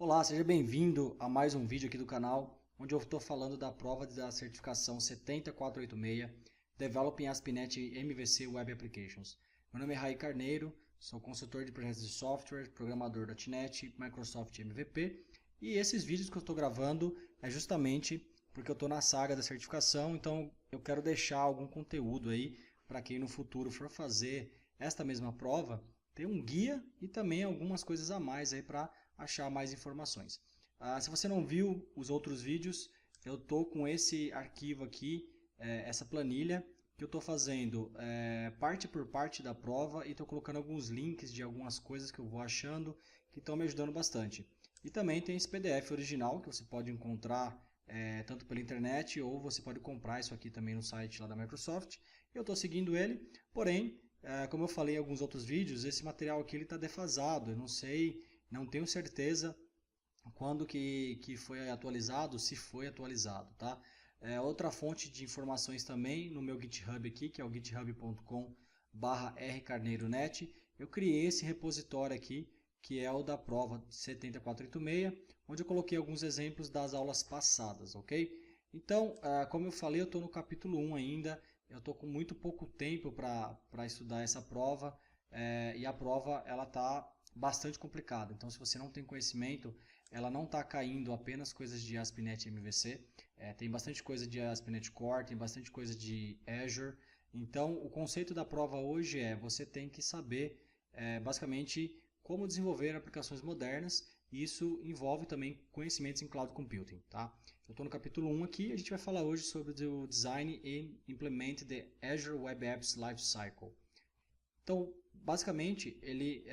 Olá, seja bem-vindo a mais um vídeo aqui do canal, onde eu estou falando da prova da certificação 70486 Developing ASP.NET MVC Web Applications. Meu nome é Rai Carneiro, sou consultor de projetos de software, programador da .NET, Microsoft MVP, e esses vídeos que eu estou gravando é justamente porque eu estou na saga da certificação, então eu quero deixar algum conteúdo aí para quem no futuro for fazer esta mesma prova, ter um guia e também algumas coisas a mais aí para achar mais informações. Se você não viu os outros vídeos, eu estou com esse arquivo aqui, essa planilha, que eu estou fazendo parte por parte da prova e estou colocando alguns links de algumas coisas que eu vou achando que estão me ajudando bastante. E também tem esse PDF original que você pode encontrar tanto pela internet ou você pode comprar isso aqui também no site lá da Microsoft. Eu estou seguindo ele, porém, como eu falei em alguns outros vídeos, esse material aqui está defasado, eu não sei, não tenho certeza quando que foi atualizado, se foi atualizado, tá? Outra fonte de informações também no meu GitHub aqui, que é o github.com/rcarneironet, eu criei esse repositório aqui, que é o da prova 7486, onde eu coloquei alguns exemplos das aulas passadas, ok? Então, como eu falei, eu estou no capítulo 1 ainda, eu estou com muito pouco tempo para estudar essa prova, e a prova ela está bastante complicada. Então, se você não tem conhecimento, ela não está caindo apenas coisas de ASP.NET MVC, tem bastante coisa de ASP.NET Core, tem bastante coisa de Azure. Então, o conceito da prova hoje é você tem que saber, basicamente, como desenvolver aplicações modernas, e isso envolve também conhecimentos em Cloud Computing. Tá? Eu estou no capítulo 1 aqui, a gente vai falar hoje sobre o Design and Implement the Azure Web Apps Lifecycle. Então, basicamente, ele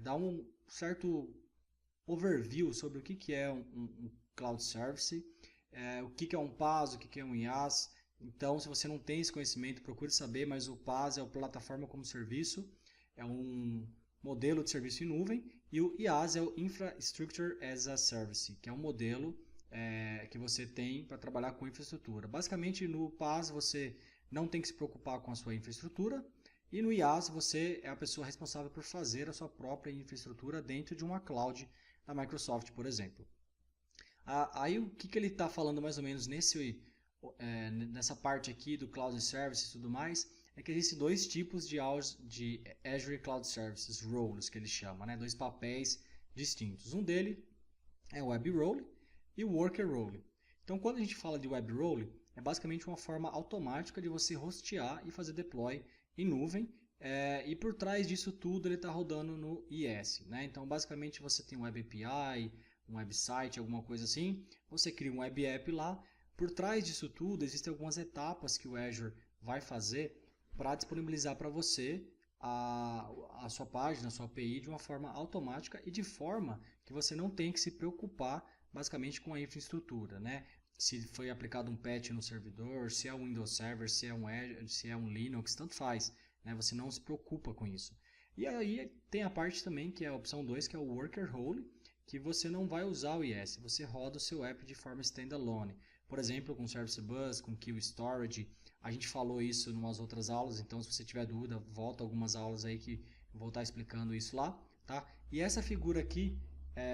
dá um certo overview sobre o que é um Cloud Service, o que é um PaaS, o que é um IaaS. Então, se você não tem esse conhecimento, procure saber, mas o PaaS é a plataforma como serviço, é um modelo de serviço em nuvem, e o IaaS é o Infrastructure as a Service, que é um modelo que você tem para trabalhar com infraestrutura. Basicamente, no PaaS você não tem que se preocupar com a sua infraestrutura, e no IaaS você é a pessoa responsável por fazer a sua própria infraestrutura dentro de uma cloud da Microsoft, por exemplo. Aí o que ele está falando mais ou menos nessa parte aqui do Cloud Services e tudo mais, é que existem dois tipos de Azure Cloud Services Roles, que ele chama, né? Dois papéis distintos. Um deles é o Web Role e o Worker Role. Então, quando a gente fala de Web Role, é basicamente uma forma automática de você hostear e fazer deploy em nuvem, e por trás disso tudo ele está rodando no IS. Né? Então, basicamente, você tem um Web API, um website, alguma coisa assim, você cria um Web App lá. Por trás disso tudo, existem algumas etapas que o Azure vai fazer para disponibilizar para você a sua página, a sua API de uma forma automática e de forma que você não tem que se preocupar basicamente com a infraestrutura, né? Se foi aplicado um patch no servidor, se é um Windows Server, se é um Azure, se é um Linux, tanto faz, né? Você não se preocupa com isso. E aí tem a parte também que é a opção 2, que é o Worker Role, que você não vai usar o IS, você roda o seu app de forma standalone. Por exemplo, com Service Bus, com Queue Storage, a gente falou isso em umas outras aulas, então se você tiver dúvida, volta algumas aulas aí que eu vou estar explicando isso lá. Tá? E essa figura aqui,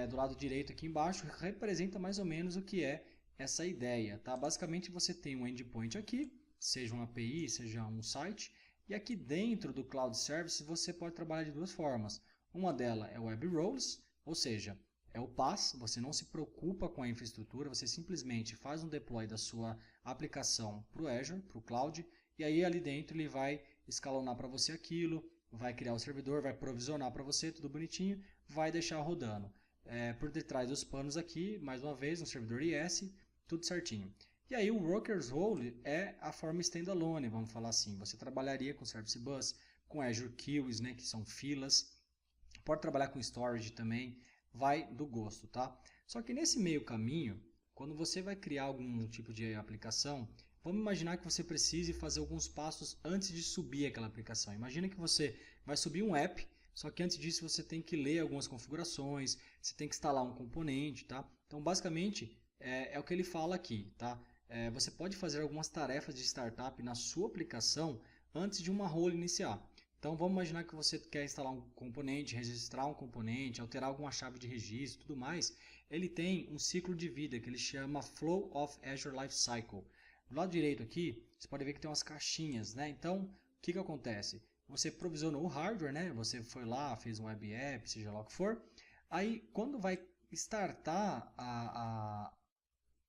do lado direito aqui embaixo, representa mais ou menos o que é essa ideia. Tá? Basicamente você tem um endpoint aqui, seja uma API, seja um site, e aqui dentro do Cloud Service você pode trabalhar de duas formas. Uma delas é o Web Roles, ou seja, é o PaaS, você não se preocupa com a infraestrutura, você simplesmente faz um deploy da sua aplicação para o Azure, para o Cloud, e aí ali dentro ele vai escalonar para você aquilo, vai criar o servidor, vai provisionar para você, tudo bonitinho, vai deixar rodando. Por detrás dos panos aqui, mais uma vez, um servidor IS, tudo certinho. E aí o Workers Role é a forma standalone, vamos falar assim. Você trabalharia com Service Bus, com Azure Queues, né, que são filas, pode trabalhar com Storage também, vai do gosto, tá? Só que nesse meio caminho, quando você vai criar algum tipo de aplicação, vamos imaginar que você precise fazer alguns passos antes de subir aquela aplicação. Imagina que você vai subir um app, só que antes disso você tem que ler algumas configurações, você tem que instalar um componente, tá? Então, basicamente, é o que ele fala aqui, tá? Você pode fazer algumas tarefas de startup na sua aplicação antes de uma role iniciar. Então vamos imaginar que você quer instalar um componente, registrar um componente, alterar alguma chave de registro e tudo mais. Ele tem um ciclo de vida que ele chama Flow of Azure Lifecycle. Do lado direito aqui, você pode ver que tem umas caixinhas, né? Então, o que acontece? Você provisionou o hardware, né? Você foi lá, fez um web app, seja lá o que for. Aí, quando vai startar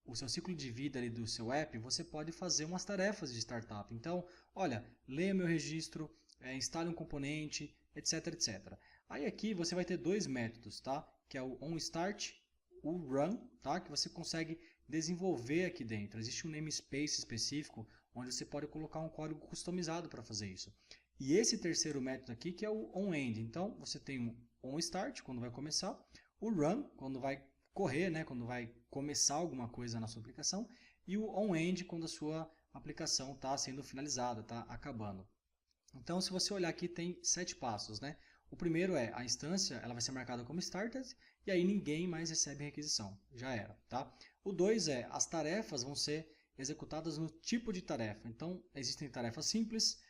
o seu ciclo de vida ali do seu app, você pode fazer umas tarefas de startup. Então, olha, leia meu registro, instale um componente, etc, etc. Aí aqui você vai ter dois métodos, tá? Que é o onStart, o run, tá? Que você consegue desenvolver aqui dentro. Existe um namespace específico onde você pode colocar um código customizado para fazer isso. E esse terceiro método aqui que é o onEnd. Então, você tem um onStart, quando vai começar, o run, quando vai correr, né, quando vai começar alguma coisa na sua aplicação, e o onEnd, quando a sua aplicação está sendo finalizada, está acabando. Então, se você olhar aqui, tem 7 passos, né? O primeiro é a instância, ela vai ser marcada como started, e aí ninguém mais recebe requisição, já era, tá? O 2 é as tarefas vão ser executadas no tipo de tarefa. Então, existem tarefas simples,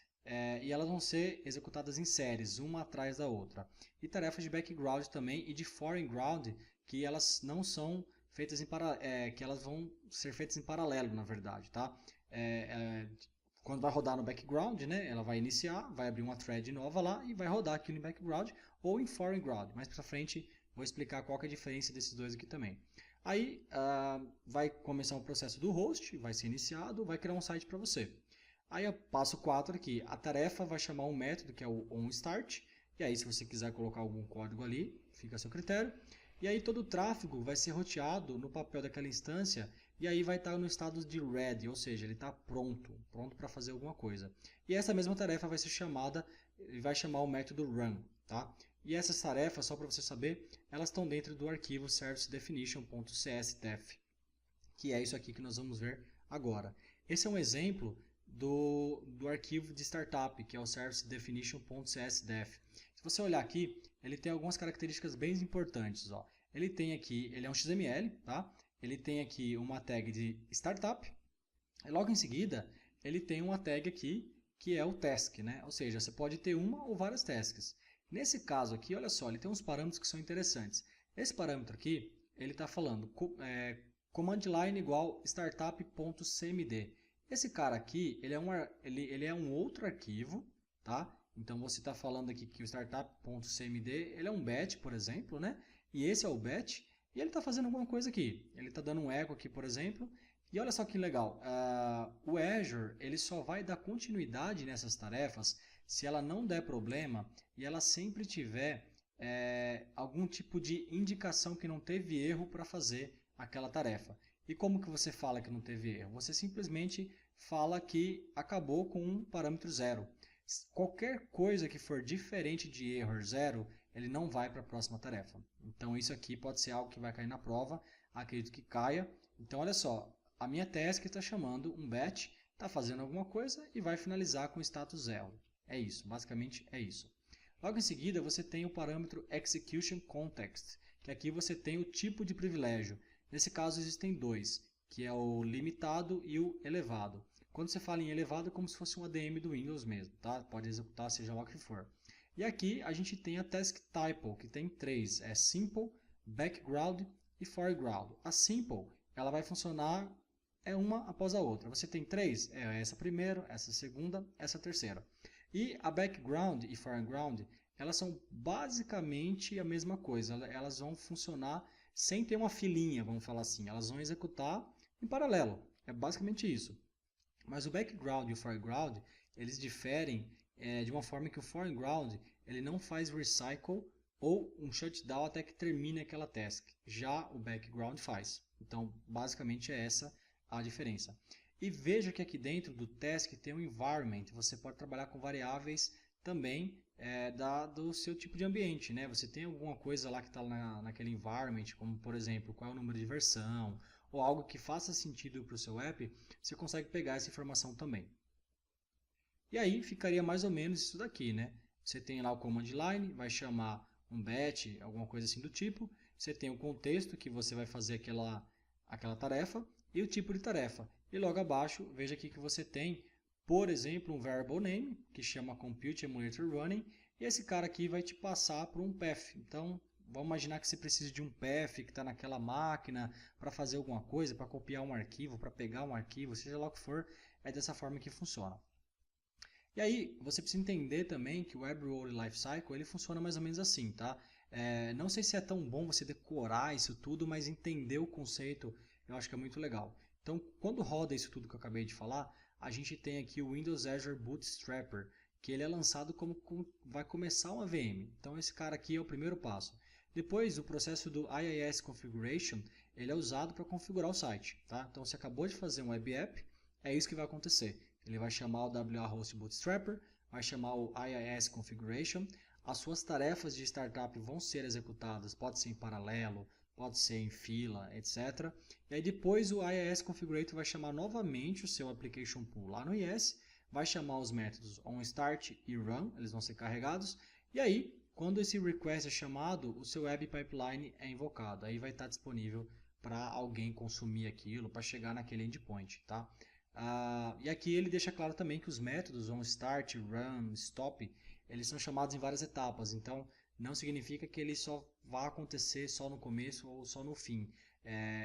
e elas vão ser executadas em séries, uma atrás da outra. E tarefas de background também e de foreground, que elas não são feitas que elas vão ser feitas em paralelo, na verdade, tá? Quando vai rodar no background, né, ela vai iniciar, vai abrir uma thread nova lá e vai rodar aquilo em background ou em foreground. Mais para frente vou explicar qual que é a diferença desses dois aqui também. Aí vai começar o processo do host, vai ser iniciado, vai criar um site para você. Aí passo 4 aqui, a tarefa vai chamar um método que é o onStart, e aí se você quiser colocar algum código ali, fica a seu critério. E aí todo o tráfego vai ser roteado no papel daquela instância e aí vai estar no estado de ready, ou seja, ele está pronto para fazer alguma coisa. E essa mesma tarefa vai ser chamada, vai chamar o método run, tá? E essas tarefas, só para você saber, elas estão dentro do arquivo servicedefinition.csdef, que é isso aqui que nós vamos ver agora. Esse é um exemplo do arquivo de startup, que é o servicedefinition.csdef. Se você olhar aqui, ele tem algumas características bem importantes. Ó. Ele é um XML, tá? Ele tem aqui uma tag de startup, e logo em seguida ele tem uma tag aqui que é o task, né? Ou seja, você pode ter uma ou várias tasks. Nesse caso aqui, olha só, ele tem uns parâmetros que são interessantes. Esse parâmetro aqui, ele está falando command line igual startup.cmd. Esse cara aqui, ele é um outro arquivo, tá? Então você está falando aqui que o startup.cmd ele é um batch, por exemplo, né? E esse é o batch, e ele está fazendo alguma coisa aqui. Ele está dando um echo aqui, por exemplo. E olha só que legal, o Azure ele só vai dar continuidade nessas tarefas se ela não der problema e ela sempre tiver algum tipo de indicação que não teve erro para fazer aquela tarefa. E como que você fala que não teve erro? Você simplesmente fala que acabou com um parâmetro zero. Qualquer coisa que for diferente de error zero, ele não vai para a próxima tarefa. Então isso aqui pode ser algo que vai cair na prova, acredito que caia. Então olha só, a minha task está chamando um batch, está fazendo alguma coisa e vai finalizar com status zero. É isso, basicamente é isso. Logo em seguida você tem o parâmetro execution context, que aqui você tem o tipo de privilégio. Nesse caso existem dois, que é o limitado e o elevado. Quando você fala em elevado é como se fosse um ADM do Windows mesmo, tá? Pode executar seja lá o que for. E aqui a gente tem a task type, que tem 3, é simple, background e foreground. A simple, ela vai funcionar uma após a outra. Você tem 3, essa primeira, essa segunda, essa terceira. E a background e foreground, elas são basicamente a mesma coisa. Elas vão funcionar sem ter uma filinha, vamos falar assim. Elas vão executar em paralelo. É basicamente isso. Mas o background e o foreground, eles diferem de uma forma que o foreground ele não faz recycle ou um shutdown até que termine aquela task. Já o background faz. Então, basicamente é essa a diferença. E veja que aqui dentro do task tem um environment. Você pode trabalhar com variáveis também do seu tipo de ambiente, né? Você tem alguma coisa lá que está naquele environment, como por exemplo, qual é o número de versão, ou algo que faça sentido para o seu app, você consegue pegar essa informação também. E aí ficaria mais ou menos isso daqui, né? Você tem lá o command line, vai chamar um batch, alguma coisa assim do tipo. Você tem o contexto que você vai fazer aquela tarefa e o tipo de tarefa. E logo abaixo, veja aqui que você tem por exemplo, um variable name, que chama compute emulator running, e esse cara aqui vai te passar para um path. Então, vamos imaginar que você precisa de um path que está naquela máquina para fazer alguma coisa, para copiar um arquivo, para pegar um arquivo, seja lá o que for, é dessa forma que funciona. E aí, você precisa entender também que o Web Role Lifecycle ele funciona mais ou menos assim, tá? Não sei se é tão bom você decorar isso tudo, mas entender o conceito eu acho que é muito legal. Então, quando roda isso tudo que eu acabei de falar, a gente tem aqui o Windows Azure Bootstrapper, que ele é lançado como vai começar uma VM. Então, esse cara aqui é o primeiro passo. Depois, o processo do IIS Configuration, ele é usado para configurar o site, tá? Então, você acabou de fazer um web app, é isso que vai acontecer. Ele vai chamar o WA Host Bootstrapper, vai chamar o IIS Configuration, as suas tarefas de startup vão ser executadas, pode ser em paralelo, pode ser em fila, etc. E aí depois o IIS Configurator vai chamar novamente o seu Application Pool lá no IIS, vai chamar os métodos onStart e run, eles vão ser carregados, e aí quando esse request é chamado, o seu Web Pipeline é invocado, aí vai estar disponível para alguém consumir aquilo, para chegar naquele endpoint, tá? E aqui ele deixa claro também que os métodos onStart, run, stop, eles são chamados em várias etapas, então não significa que ele só vá acontecer só no começo ou só no fim.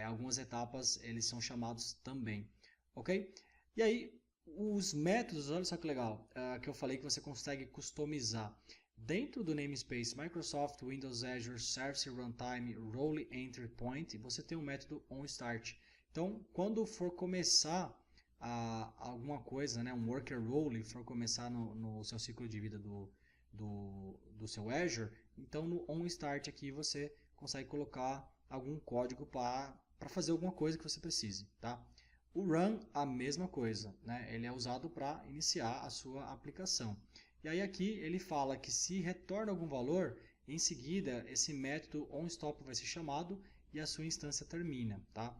Algumas etapas eles são chamados também, ok? E aí, os métodos, olha só que legal, que eu falei que você consegue customizar. Dentro do namespace Microsoft Windows Azure Service Runtime Role Entry Point, você tem um método onStart. Então, quando for começar alguma coisa, né, um worker role, for começar no seu ciclo de vida do seu Azure, então no onStart aqui você consegue colocar algum código para fazer alguma coisa que você precise, tá? O run, a mesma coisa, né? Ele é usado para iniciar a sua aplicação. E aí aqui ele fala que se retorna algum valor, em seguida esse método onStop vai ser chamado e a sua instância termina, tá?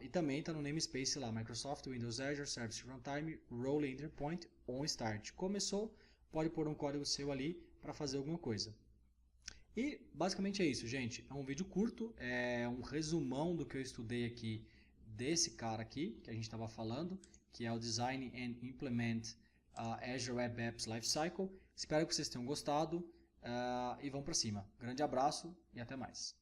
E também está no namespace lá, Microsoft Windows Azure Service Runtime Role Entry Point onStart. Começou, pode pôr um código seu ali para fazer alguma coisa. E basicamente é isso, gente. É um vídeo curto, é um resumão do que eu estudei aqui desse cara aqui, que a gente estava falando, que é o Design and Implement Azure Web Apps Lifecycle. Espero que vocês tenham gostado e vão para cima. Grande abraço e até mais.